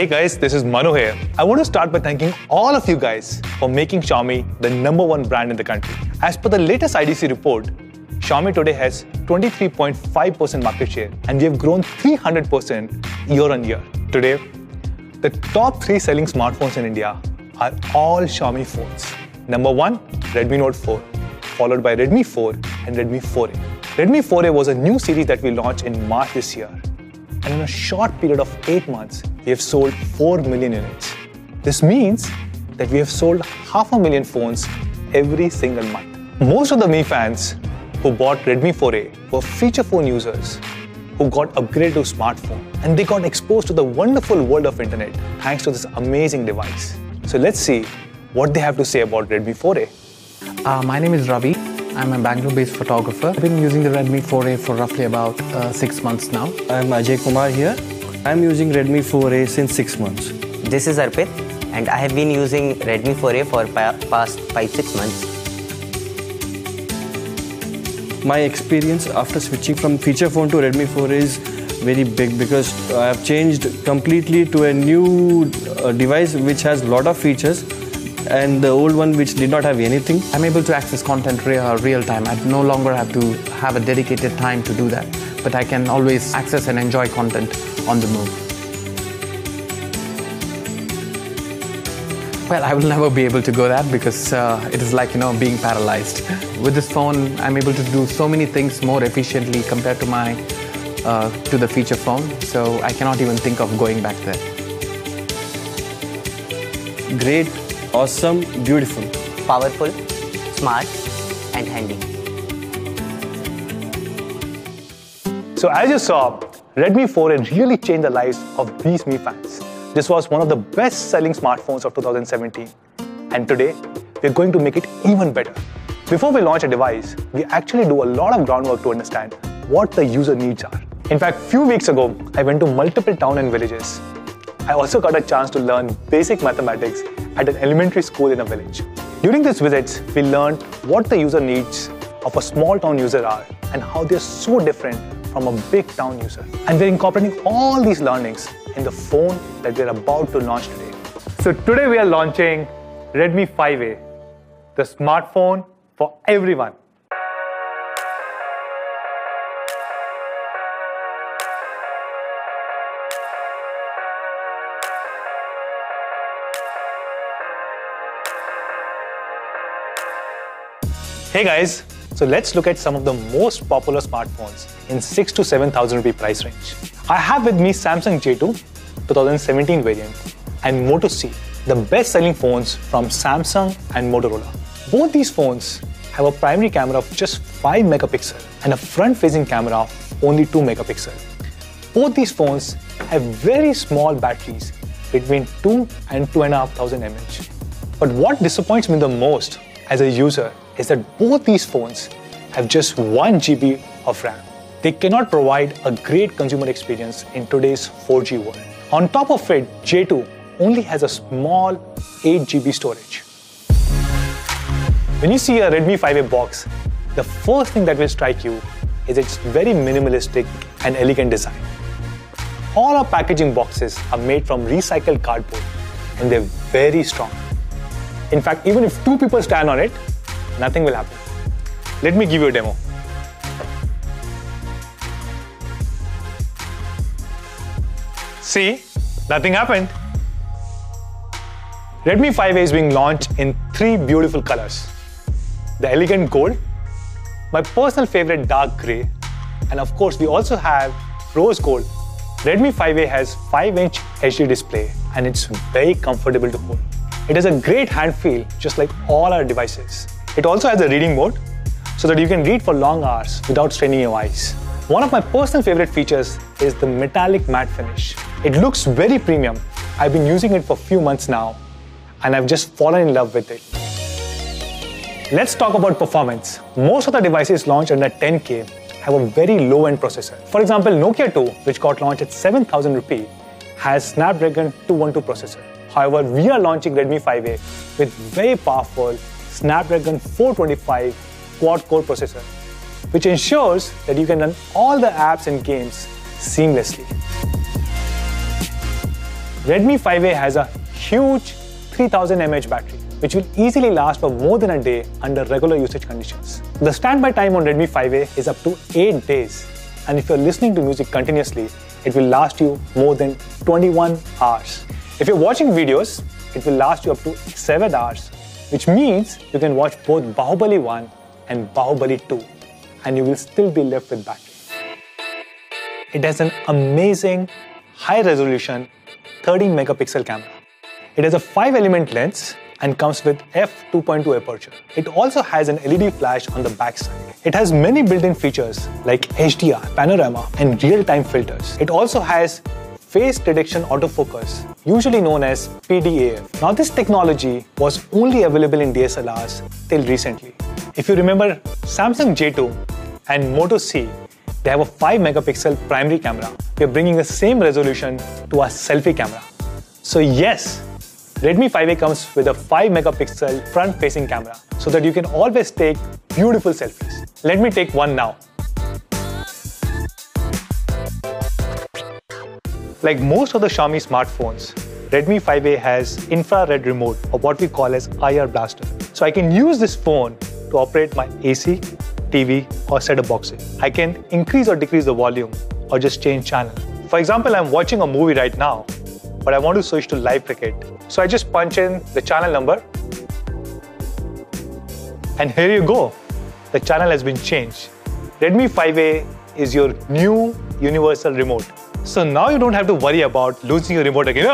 Hey guys, this is Manu here. I want to start by thanking all of you guys for making Xiaomi the #1 brand in the country. As per the latest IDC report, Xiaomi today has 23.5% market share and we have grown 300% year on year. Today, the top 3 selling smartphones in India are all Xiaomi phones. Number 1, Redmi Note 4, followed by Redmi 4 and Redmi 4A. Redmi 4A was a new series that we launched in March this year. And in a short period of 8 months, we have sold 4 million units. This means that we have sold 500,000 phones every single month. Most of the Mi fans who bought Redmi 4A were feature phone users who got upgraded to smartphone and they got exposed to the wonderful world of internet thanks to this amazing device. So let's see what they have to say about Redmi 4A. My name is Ravi. I'm a Bangalore-based photographer. I've been using the Redmi 4A for roughly about 6 months now. I'm Ajay Kumar here. I'm using Redmi 4A since 6 months. This is Arpit and I have been using Redmi 4A for past 5-6 months. My experience after switching from feature phone to Redmi 4A is very big because I have changed completely to a new device which has a lot of features and the old one which did not have anything. I'm able to access content real time. I no longer have to have a dedicated time to do that, but I can always access and enjoy content on the move. Well, I will never be able to go that because it is like, being paralyzed. With this phone, I'm able to do so many things more efficiently compared to the feature phone. So I cannot even think of going back there. Great, awesome, beautiful. Powerful, smart and handy. So as you saw, Redmi 4A really changed the lives of these Mi fans. This was one of the best-selling smartphones of 2017. And today, we're going to make it even better. Before we launch a device, we actually do a lot of groundwork to understand what the user needs are. In fact, a few weeks ago, I went to multiple towns and villages. I also got a chance to learn basic mathematics at an elementary school in a village. During these visits, we learned what the user needs of a small town user are and how they're so different from a big town user. And we're incorporating all these learnings in the phone that we're about to launch today. So today we are launching Redmi 5A, the smartphone for everyone. Hey guys, so let's look at some of the most popular smartphones in 6,000 to 7,000 rupee price range. I have with me Samsung J2 2017 variant and Moto C, the best selling phones from Samsung and Motorola. Both these phones have a primary camera of just 5 megapixel and a front facing camera of only 2 megapixel. Both these phones have very small batteries between 2 and 2,500 mAh. But what disappoints me the most as a user is that both these phones have just 1 GB of RAM. They cannot provide a great consumer experience in today's 4G world. On top of it, J2 only has a small 8 GB storage. When you see a Redmi 5A box, the first thing that will strike you is its very minimalistic and elegant design. All our packaging boxes are made from recycled cardboard and they're very strong. In fact, even if 2 people stand on it, nothing will happen. Let me give you a demo. See, nothing happened. Redmi 5A is being launched in 3 beautiful colors. The elegant gold, my personal favorite dark grey, and of course we also have rose gold. Redmi 5A has 5-inch HD display and it's very comfortable to hold. It has a great hand feel just like all our devices. It also has a reading mode so that you can read for long hours without straining your eyes. One of my personal favorite features is the metallic matte finish. It looks very premium. I've been using it for a few months now and I've just fallen in love with it. Let's talk about performance. Most of the devices launched under 10K have a very low-end processor. For example, Nokia 2, which got launched at 7,000 rupee, has Snapdragon 212 processor. However, we are launching Redmi 5A with very powerful Snapdragon 425 quad-core processor, which ensures that you can run all the apps and games seamlessly. Redmi 5A has a huge 3000 mAh battery, which will easily last for more than a day under regular usage conditions. The standby time on Redmi 5A is up to 8 days, and if you're listening to music continuously, it will last you more than 21 hours. If you're watching videos, it will last you up to 7 hours, which means you can watch both Bahubali 1 and Bahubali 2, and you will still be left with battery. It has an amazing high-resolution 13 megapixel camera. It has a 5-element lens and comes with f2.2 aperture. It also has an LED flash on the back side. It has many built-in features like HDR, panorama, and real-time filters. It also has face detection autofocus, usually known as PDAF. Now, this technology was only available in DSLRs till recently. If you remember Samsung J2 and Moto C, they have a 5 megapixel primary camera. We are bringing the same resolution to our selfie camera. So yes, Redmi 5A comes with a 5 megapixel front-facing camera so that you can always take beautiful selfies. Let me take one now. Like most of the Xiaomi smartphones, Redmi 5A has infrared remote, or what we call as IR blaster. So I can use this phone to operate my AC, TV, or set-top boxes. I can increase or decrease the volume or just change channel. For example, I'm watching a movie right now, but I want to switch to live cricket. So I just punch in the channel number, and here you go. The channel has been changed. Redmi 5A is your new universal remote. So now you don't have to worry about losing your remote again.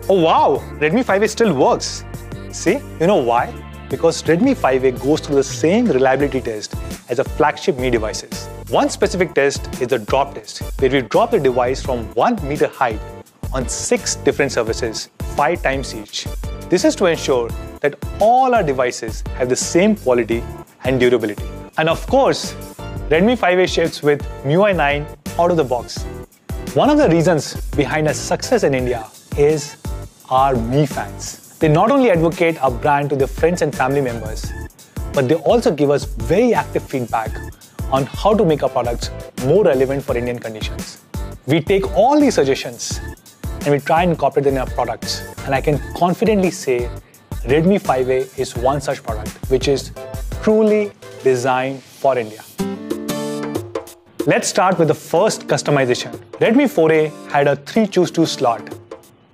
Oh wow, Redmi 5A still works. See, you know why? Because Redmi 5A goes through the same reliability test as a flagship Mi devices. One specific test is the drop test, where we drop the device from 1 meter height on 6 different surfaces, 5 times each. This is to ensure that all our devices have the same quality and durability. And of course, Redmi 5A ships with MIUI 9 out of the box. One of the reasons behind our success in India is our Mi fans. They not only advocate our brand to their friends and family members, but they also give us very active feedback on how to make our products more relevant for Indian conditions. We take all these suggestions and we try and incorporate them in our products. And I can confidently say Redmi 5A is one such product which is truly designed for India. Let's start with the first customization. Redmi 4A had a 3 choose 2 slot,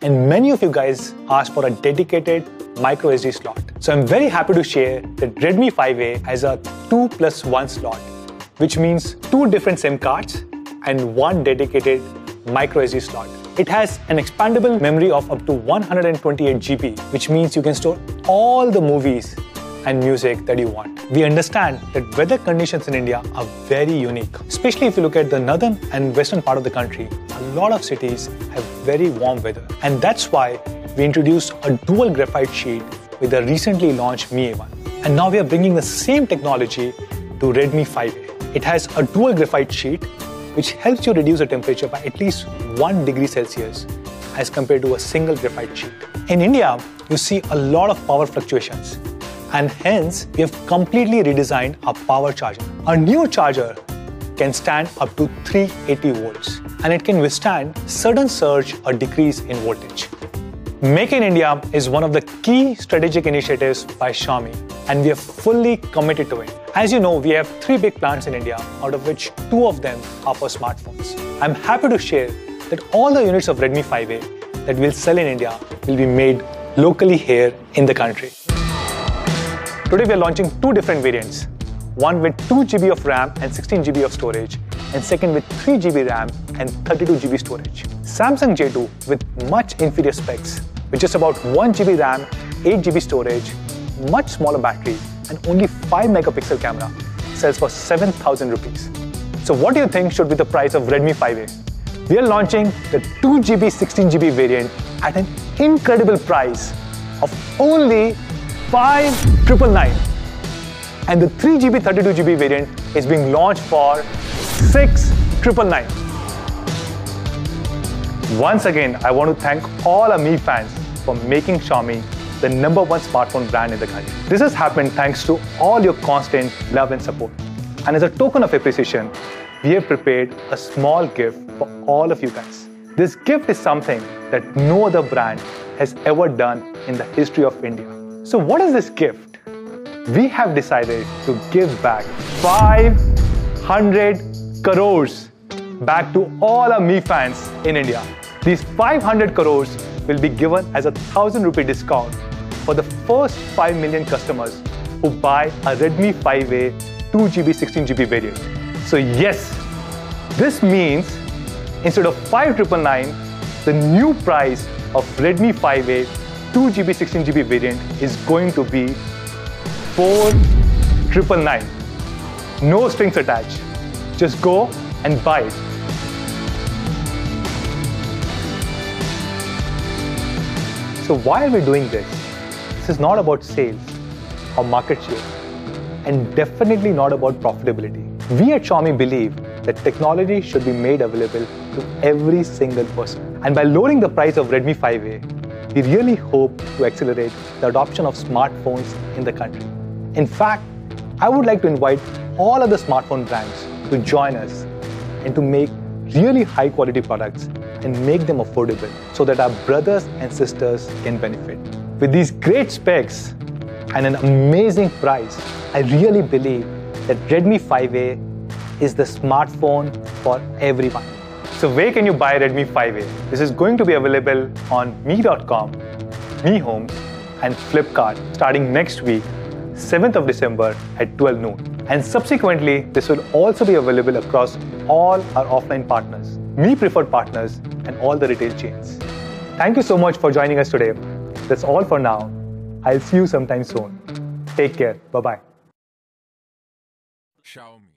and many of you guys asked for a dedicated micro SD slot. So I'm very happy to share that Redmi 5A has a 2+1 slot, which means 2 different SIM cards and 1 dedicated micro SD slot. It has an expandable memory of up to 128 GB, which means you can store all the movies and music that you want. We understand that weather conditions in India are very unique, especially if you look at the northern and western part of the country. A lot of cities have very warm weather, and that's why we introduced a dual graphite sheet with the recently launched Mi A1. And now we are bringing the same technology to Redmi 5A. It has a dual graphite sheet which helps you reduce the temperature by at least 1 degree Celsius as compared to a single graphite sheet. In India, you see a lot of power fluctuations, and hence we have completely redesigned our power charger. Our new charger can stand up to 380 volts, and it can withstand sudden surge or decrease in voltage. Make in India is one of the key strategic initiatives by Xiaomi, and we are fully committed to it. As you know, we have 3 big plants in India, out of which 2 of them are for smartphones. I'm happy to share that all the units of Redmi 5A that we'll sell in India will be made locally here in the country. Today we are launching 2 different variants. One with 2 GB of RAM and 16 GB of storage, and second with 3 GB RAM and 32 GB storage. Samsung J2 with much inferior specs, with just about 1 GB RAM, 8 GB storage, much smaller battery, and only 5 megapixel camera, sells for 7,000 rupees. So what do you think should be the price of Redmi 5A? We are launching the 2 GB 16 GB variant at an incredible price of only 5,999. And the 3 GB 32 GB variant is being launched for 6,999. Once again, I want to thank all our Mi fans for making Xiaomi the #1 smartphone brand in the country. This has happened thanks to all your constant love and support. And as a token of appreciation, we have prepared a small gift for all of you guys. This gift is something that no other brand has ever done in the history of India. So what is this gift? We have decided to give back 500 crores back to all our Mi fans in India. These 500 crores will be given as a 1,000 rupee discount for the first 5 million customers who buy a Redmi 5A 2GB 16GB variant. So yes, this means instead of 5,999, the new price of Redmi 5A 2GB 16GB variant is going to be 4,999. No strings attached. Just go and buy it. So why are we doing this? This is not about sales or market share, and definitely not about profitability. We at Xiaomi believe that technology should be made available to every single person. And by lowering the price of Redmi 5A, we really hope to accelerate the adoption of smartphones in the country. In fact, I would like to invite all other smartphone brands to join us and to make really high quality products and make them affordable so that our brothers and sisters can benefit. With these great specs and an amazing price, I really believe that Redmi 5A is the smartphone for everyone. So where can you buy Redmi 5A? This is going to be available on Mi.com, Mi Homes and Flipkart starting next week, 7th of December at 12 noon. And subsequently, this will also be available across all our offline partners, Mi preferred partners and all the retail chains. Thank you so much for joining us today. That's all for now. I'll see you sometime soon. Take care. Bye-bye. Xiaomi.